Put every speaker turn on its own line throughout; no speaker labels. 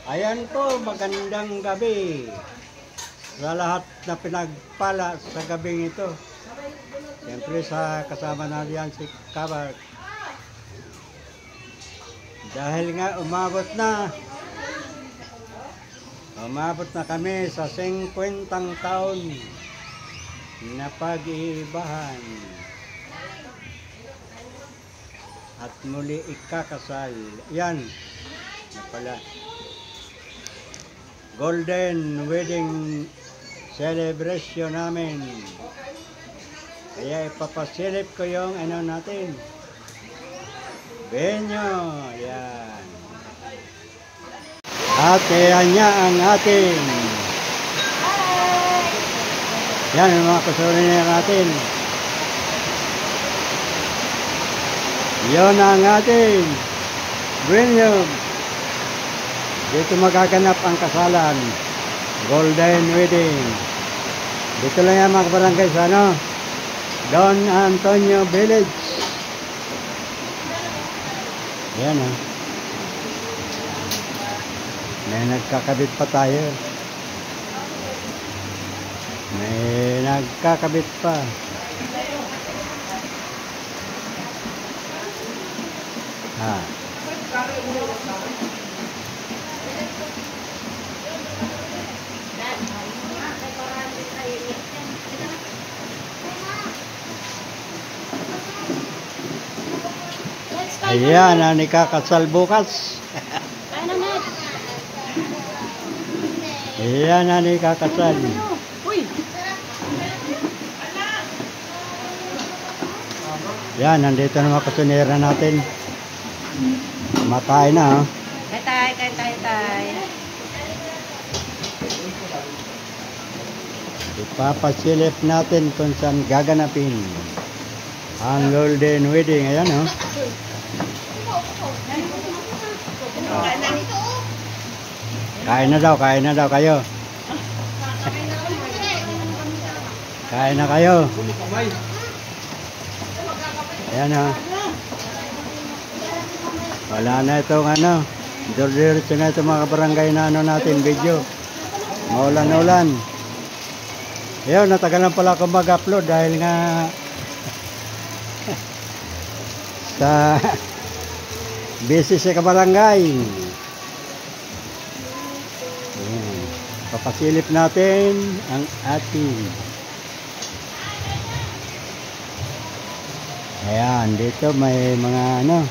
Ayan po, magandang gabi sa lahat na pinagpala sa gabing ito. Siyempre sa kasama natin si Kabar. Dahil nga umabot na kami sa 50 taon na pag-iibahan. At muli ikakasal. Yan. Pala. Golden wedding celebration namin. Kaya ipapasilip ko yung ano natin. Benyo. Yan. At kaya niya ang ating. Yan ang mga kasoliner natin. Yon ang ating Benyo. Dito magaganap ang kasalan. Golden wedding. Dito lang yan mga barangay sa ano, Don Antonio Village. Ayan o. May nagkakabit pa tayo. May nagkakabit pa. Ayan, ang ikakasal bukas. Ayan, ang ikakasal. Yan, nandito na mga kasunera natin. Makain na, ha?
Kain tayo.
Ipapasilip natin kung saan gaganapin ang golden wedding. Ayan, oh. Kain na daw kayo. Kain na kayo. Ayan, oh. Wala na itong ano. Diretso na ito mga barangay na ano natin video. Maulan-ulan. Ayun, natagalan pala ako mag-upload dahil nga sa busy sa kabarangay. Ayan. Papasilip natin ang ating. Ayan, dito may mga ano,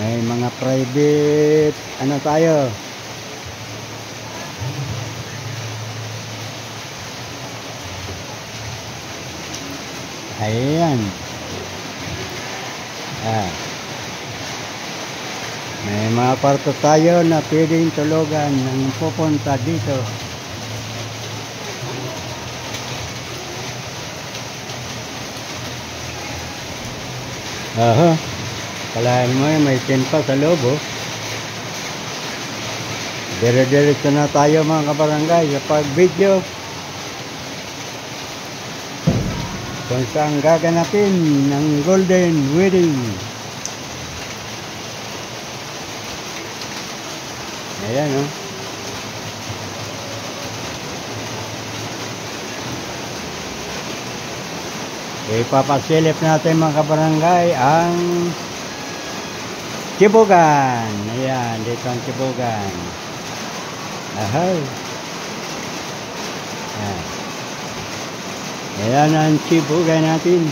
may mga private ano tayo. Ayan. May mga kwarto tayo na pwedeng tulugan ng pupunta dito. Aha. Kalahin mo may tent pa sa loob, oh. Dire-diretso na tayo mga kabarangay sa pag-video. Kung saan gaganapin ng golden wedding. Ayan, oh. Ipapasilip natin mga kabarangay ang Chibugan. Ayan, dito ang Chibugan. Ahay. Ayan ang Chibugan natin.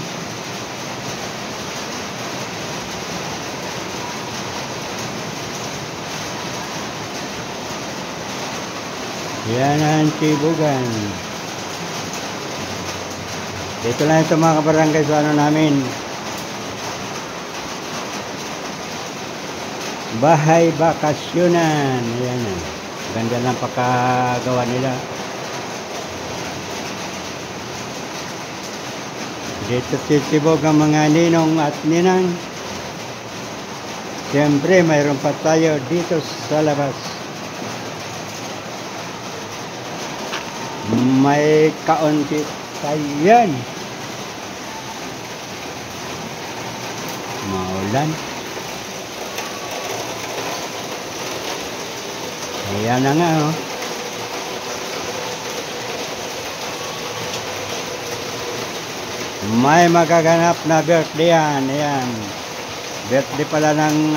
Ayan ang Chibugan. Dito lang ito mga kabarangay sa ano namin. Bahay bakasyonan. Ayan na. Ganda ng pagkagawa nila. Dito sisibog ang mga ninong at ninang. Siyempre mayroon pa tayo dito sa labas. May kaunti tayo yan. Maulan. Ayan na nga, oh. May magaganap na birthday yan. Ayan. Birthday pala ng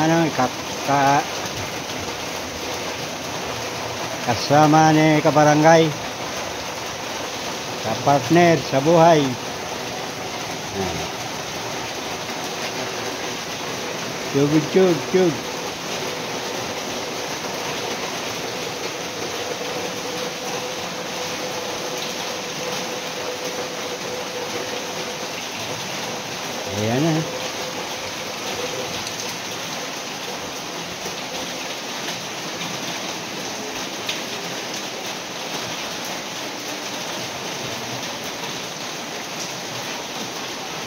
kasama ni kabarangay. Kapartner sa buhay. Ayan. Chug. Ayan na.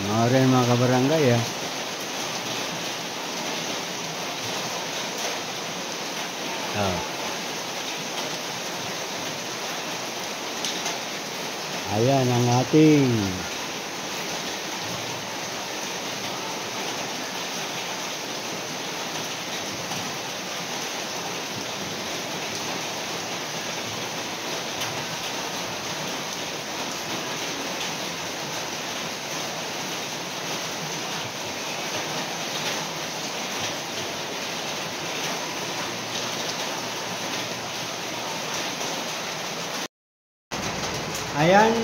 Mga rin mga kabarangay, ah. Oh. Ayan ang ating ayan,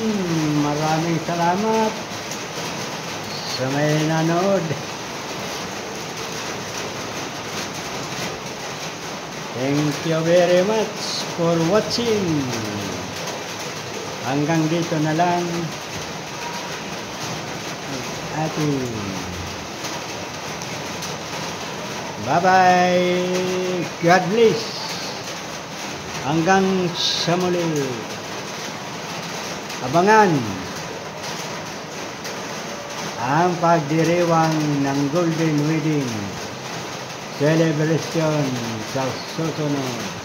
maraming salamat sa may nanood. Thank you very much for watching. Hanggang dito na lang ating bye-bye. God bless. Hanggang sa muli. Abangan ang pagdiriwang ng Golden Wedding Celebration sa susunod.